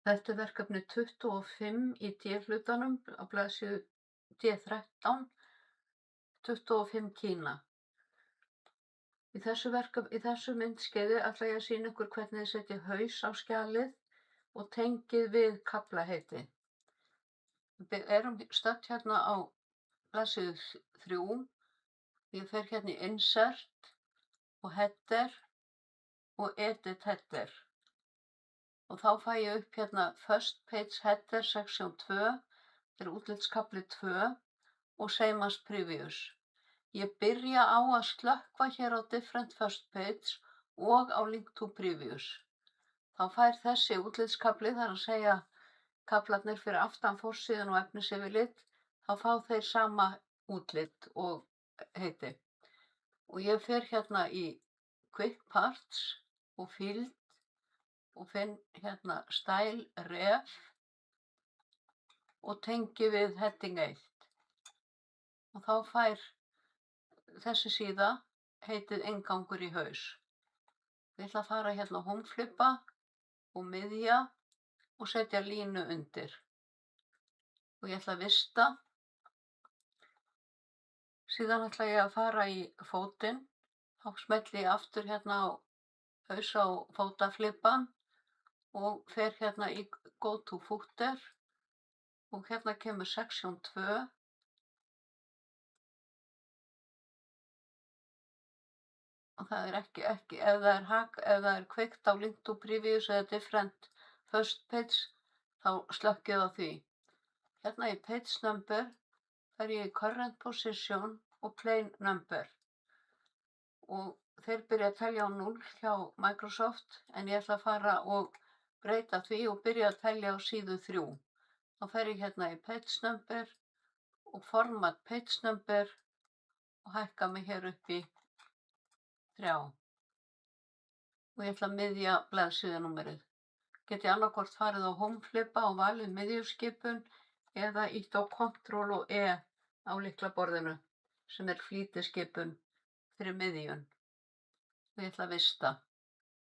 Þetta er verkefni 25 í D-hlutanum á blaðsíðu D13, 25 Kína. Í þessu myndskeiði ætla ég að sýna ykkur hvernig þið setjið haus á skjalið og tengið við kaflaheiti. Við erum stödd hérna á blaðsíðu 3. Ég fer hérna í Insert og Header og Edit Header. Og þá fæ ég upp hérna First Page Header section 2, þetta er útlitskafli 2 og Same as Previous. Ég byrja á að slökkva hér á Different First Page og á Link to Previous. Þá fær þessi útlitskafli, það er að segja kaflarnir fyrir aftan forsíðuna og efnisyfirlit, þá fá þeir sama útlit og heiti. Og ég fer hérna í Quick Parts og Field og finn hérna Style Ref og tengi við Heading 1. Og þá fær þessi síða heitið Inngangur í haus. Ég ætla að fara hérna á Homeflippa og miðja og setja línu undir. Og ég ætla að vista. Síðan ætla ég að fara í fótinn. Þá smelli ég aftur hérna á haus á fótaflippan og fer hérna í Go to Footer og hérna kemur section 2. Og það er ekki, ef það er kveikt á Link to Previous eða Different First Page, þá slökk ég á því. Hérna í Page Number fer ég í Current Position og Plain Number. Og þeir byrja að telja á 0 hjá Microsoft, en ég ætla að fara og breyta því og byrja að telja á síðu 3. Þá fer ég hérna í Page Number og Format Page Number og hækka mig hér upp í 3. Og ég ætla að miðja blaðsíðunúmerið. Get ég annarkvort farið á Homeflippa og valið miðjuskipun eða ýtt á Ctrl og E á lyklaborðinu sem er flýtiskipun fyrir miðjun. Og ég ætla að vista.